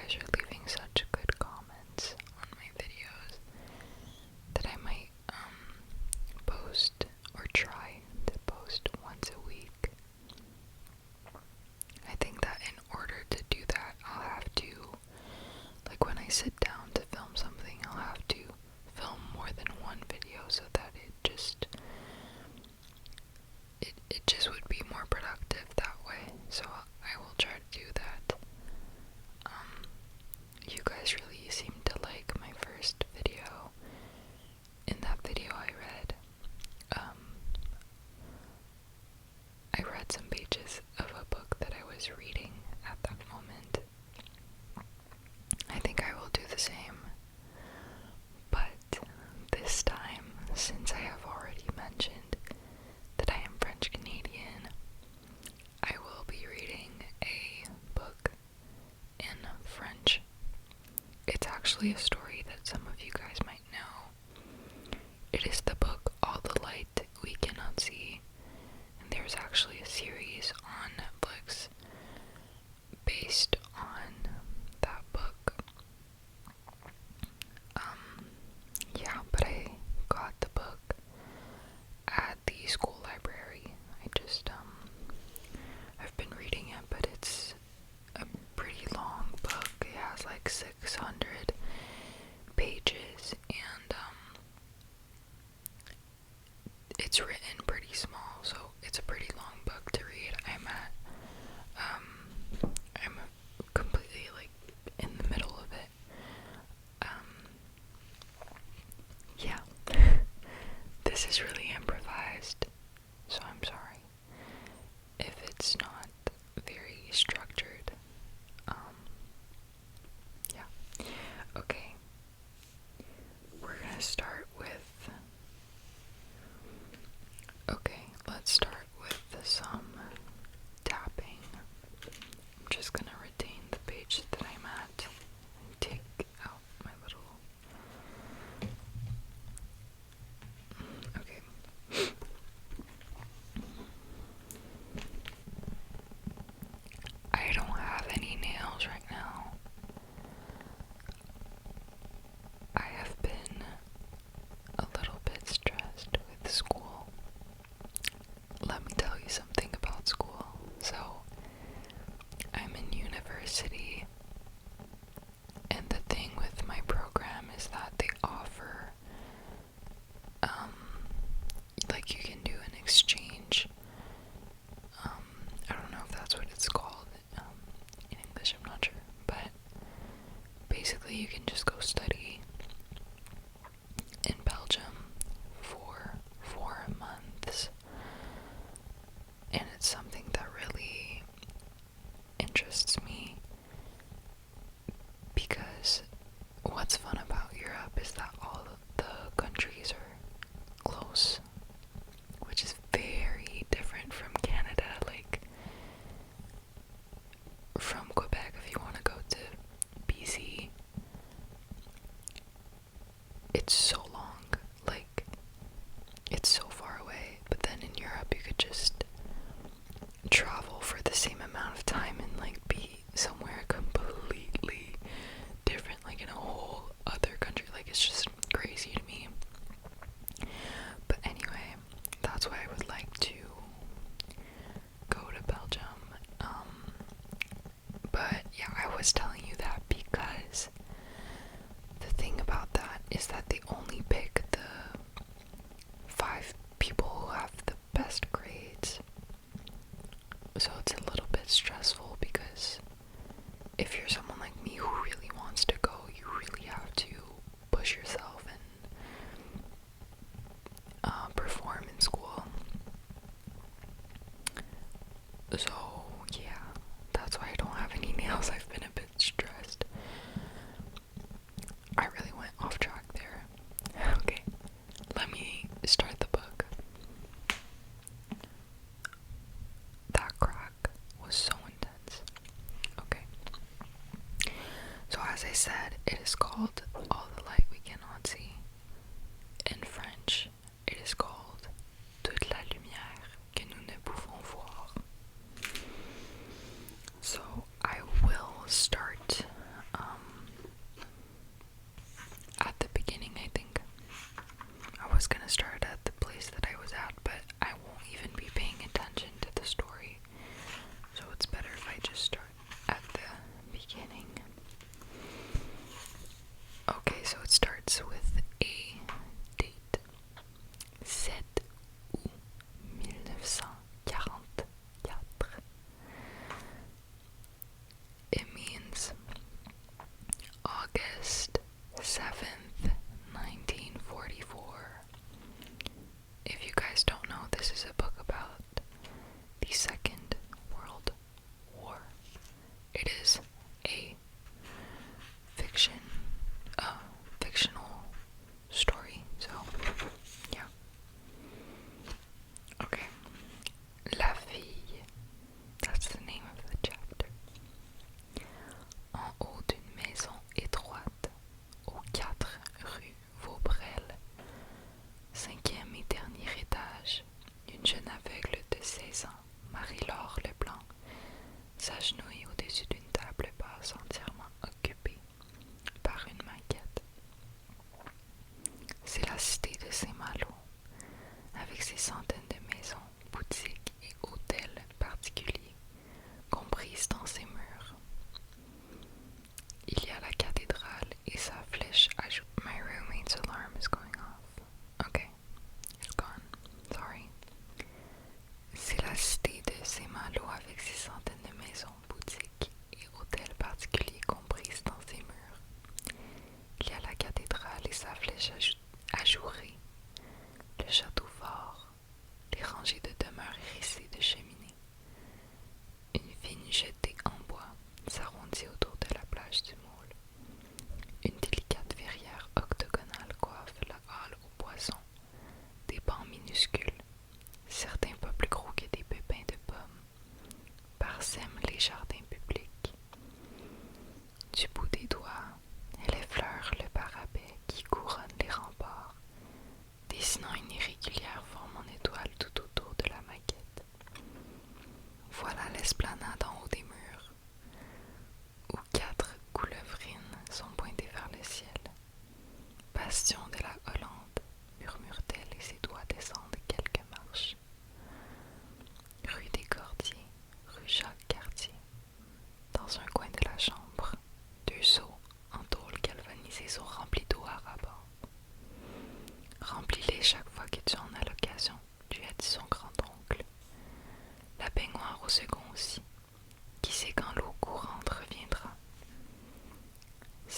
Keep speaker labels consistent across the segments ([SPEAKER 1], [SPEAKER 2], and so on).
[SPEAKER 1] guys are leaving such good comments on my videos that I might post or try to post once a week. I think that in order to do that, I'll have to, like when I sit down to film something, I'll have to film more than one video so that it just would be more productive that way. So I will try to do that. You guys really seem to like my first video. In that video I read some pages of a book that I was reading at that moment. I think I will do the same, but this time, since I have already mentioned that I am French Canadian, I will be reading a book in French. It's actually a story that some of you guys might know. It is the book All the Light We Cannot See, and there's actually a series on Netflix based on that book. Yeah, but I got the book at the school library. I've been reading it, but it's a pretty long book. It has like 600 pages, and it's written pretty small, so it's a pretty long book to read. I'm completely like in the middle of it. Yeah, this is really improvised, so I'm sorry if it's not very structured. Yeah. Okay. We're gonna start with. Okay, let's start with some tapping. I'm just gonna retain the page that I'm at and take out my little. Okay. I don't have any nails right now. I have been a little bit stressed with school. Let me tell you something about school. So, I'm in university, and the thing with my program is that they offer, like you can do an exchange. I don't know if that's what it's called in English, I'm not sure, but basically you can just go study in Belgium for 4 months, and it's something that really interests me because what's fun about Europe is that all the countries are close, which is very different from Canada. Like from Quebec, if you want to go to BC, it's so long, like it's so far away. But then in Europe you could just travel for the same amount of time and like be somewhere completely different, like in a whole other country. Like it's just crazy to me. But anyway, that's why I would like to go to Belgium. But yeah, I was telling you that because the thing about that is that they only pick the 5 people who have the best grades. So it's a little bit stressful because if you're someone like me who really wants to go, you really have to push yourself and perform in school. So yeah, that's why I don't have any nails. I've been a bit stressed. I really went off track there. Okay, let me start the book. That crack was so intense. Okay. So as I said, it is called All the Light We Cannot See. In French, it is called Toute la lumière que nous ne pouvons voir. So I will start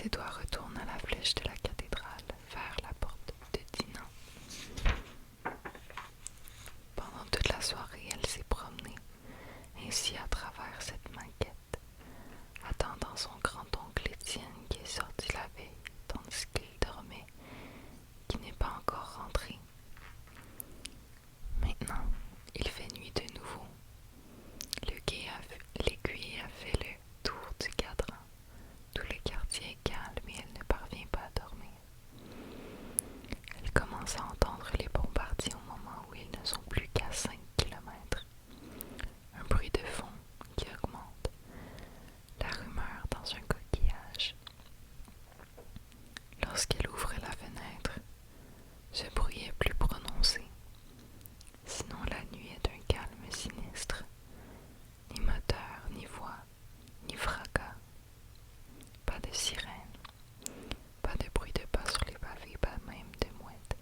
[SPEAKER 1] Ses doigts retournent à la flèche de la cathédrale, vers la porte de Dinan. Pendant toute la soirée, elle s'est promenée, ainsi à travers cette maquette, attendant son grand-oncle Étienne qui est sorti la veille, tandis qu'il dormait, qui n'est pas encore rentré. Maintenant, il fait nuit de nouveau. L'aiguille a fait le tour du cadran. Tout le quartier est calme et elle ne parvient pas à dormir. Elle commence à entendre les bombardiers au moment où ils ne sont plus qu'à 5 kilomètres. Un bruit de fond qui augmente. La rumeur dans un coquillage. Lorsqu'elle ouvre la fenêtre, ce bruit est plus prononcé. Sinon, la nuit est d'un calme sinistre. Ni moteur, ni voix, ni fracas. Pas de sirène. Pas de bruit de pas sur les pavés, pas même de mouettes.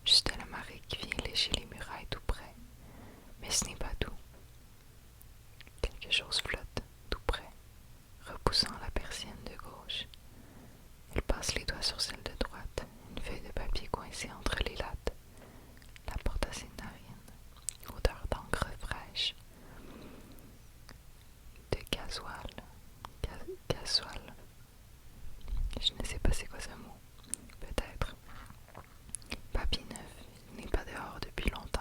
[SPEAKER 1] Juste la marée qui vient lécher les murailles tout près. Mais ce n'est pas tout. Quelque chose flotte tout près, repoussant la persienne de gauche. Elle passe les doigts sur celle de droite, une feuille de papier coincée entre les lattes. La porte à ses narines, odeur d'encre fraîche, de gasoil, gasoil. Je ne sais pas c'est quoi ce mot. Peut-être. Papier neuf, il n'est pas dehors depuis longtemps.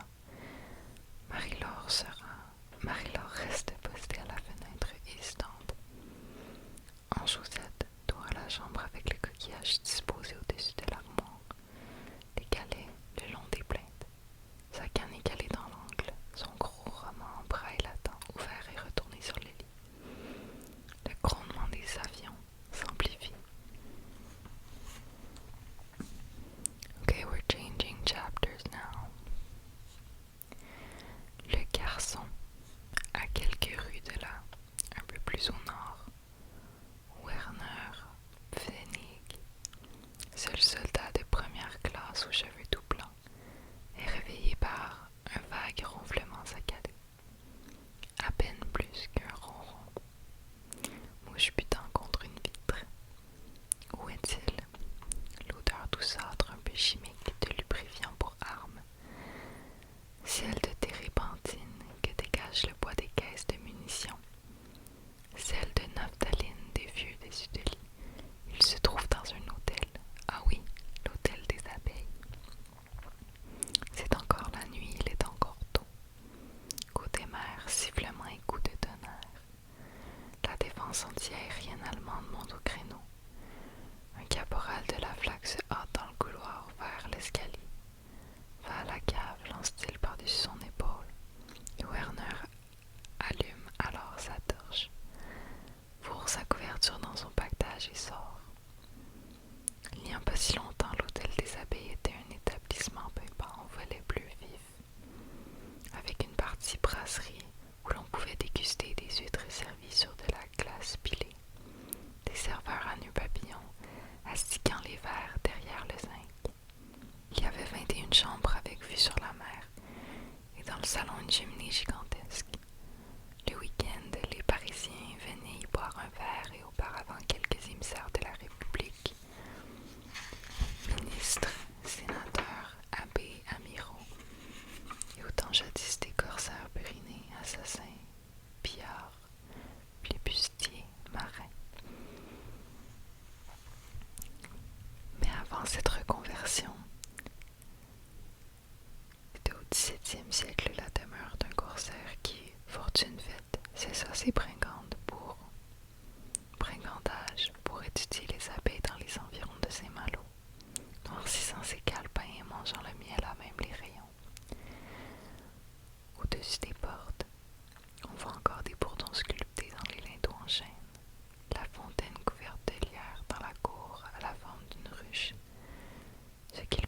[SPEAKER 1] Marie-Laure reste postée à la fenêtre hésitante. En chaussettes, dos à la chambre avec le coquillage disposé au-dessus de l'armoire. Les galets le long des plaintes. Sa canne est calée dans l'angle. Son gros roman en braille latent, ouvert et retourné sur le lit. Le grondement des avions s'amplifie. Okay, we're changing chapters now. Le garçon, à quelques rues de là, un peu plus au nord, Werner Pfennig, seul soldat de première classe aux cheveux tout blancs, est réveillé par un vague ronflement saccadé, à peine plus qu'un ronron. Mouche butant contre une vitre. Où est-il? L'odeur douceâtre un peu chimique de lubrifiant pour armes. Celle de térébenthine que dégage le bois des caisses de munitions. Celle de naphtaline des vieux dessus de lit. Il se trouve dans un hôtel. Ah oui, l'hôtel des abeilles. C'est encore la nuit, il est encore tôt. Côté mer, sifflement et coups de tonnerre. La défense antiaérienne allemande monte au créneau. Un caporal de la flaque se hâte dans le couloir vers l'escalier. Va à la cave, lance-t-il par-dessus son épaule. Et Werner allume alors sa torche, fourre sa couverture dans son pactage et sort. Il n'y a pas si longtemps, l'hôtel des abeilles était un établissement pimpant au volet bleu vif, avec une partie brasserie où l'on pouvait déguster des huîtres servies sur de la glace pilée, des serveurs à nœuds papillons astiquant les verres derrière le zinc. Il y avait 21 chambres avec vue sur la mer, et dans le salon une cheminée gigantesque. Le week-end, les Parisiens venaient y boire un verre et auparavant quelques émissaires de la République. Ministres, sénateurs, abbés, amiraux, et autant jadis des corsaires brinés, assassins, pillards, flibustiers, marins. Mais avant cette reconversion, c'était au XVIIe siècle la demeure d'un corsaire qui, fortune faite, cessa ses brigandage pour étudier les abeilles dans les environs de Saint-Malo, noircissant ses calepins et mangeant le miel à même les rayons. Au-dessus des portes, on voit encore des bourdons sculptés dans les linteaux en chêne, la fontaine couverte de lierre dans la cour à la forme d'une ruche, ce qu'il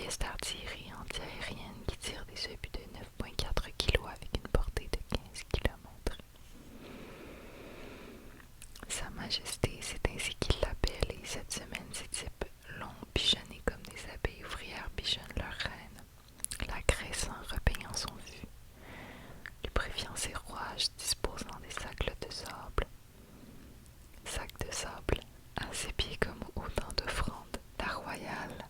[SPEAKER 1] pièces d'artillerie antiaérienne qui tirent des obus de 9,4 kg avec une portée de 15 km. Sa Majesté, c'est ainsi qu'il l'appelle, et cette semaine, ces types l'ont pigeonné comme des abeilles ouvrières pigeonnent leur reine, la graissant, repeignant son fût, lui préfiant ses rouages, disposant des sacs de sable. Sacs de sable, à ses pieds comme autant d'offrandes, la royale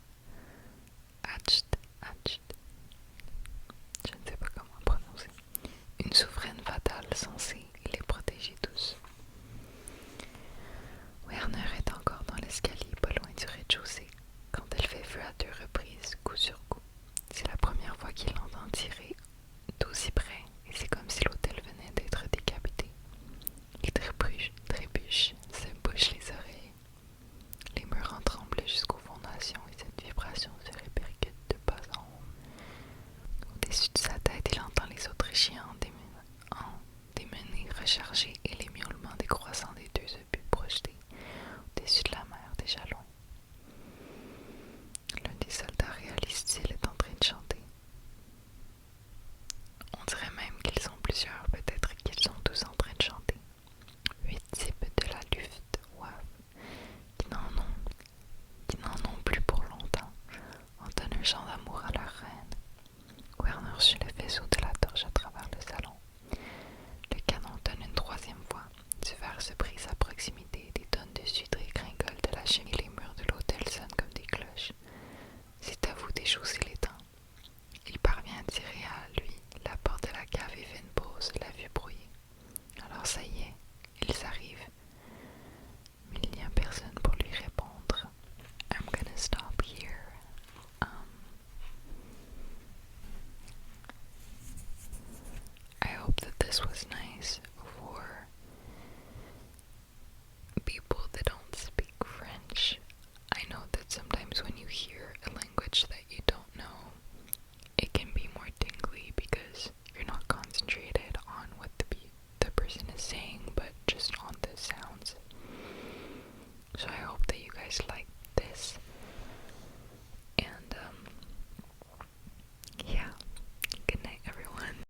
[SPEAKER 1] Hacht, je ne sais pas comment prononcer, une souveraine fatale censée les protéger tous. Werner est encore dans l'escalier, pas loin du rez-de-chaussée, quand elle fait feu à 2 reprises, coup sur coup. C'est la première fois qu'il l'entend tirer d'aussi près, et c'est comme si l'hôtel venait d'être décapité. Il trébuche, se bouche les oreilles. Les murs en tremblent jusqu'aux fondations, et cette vibration se répercute de bas en haut. Au-dessus de sa tête, il entend les Autrichiens en démenés recharger et les miaulements décroissants des 2 obus projetés au-dessus de la mer déjà loin. L'un des soldats réalise qu'il est en train de chanter. On dirait même qu'ils sont plusieurs, peut-être qu'ils sont tous en train de chanter. 8 types de la Luftwaffe qui n'en ont plus pour longtemps, entonnent un chant d'amour à leur reine. Werner suit le faisceau de la torche à travers le salon. Le canon tonne une 3e fois. Du verre se brise à proximité, des tonnes de sucre et gringolent de la cheminée. Les murs de l'hôtel sonnent comme des cloches. C'est à vous déchausser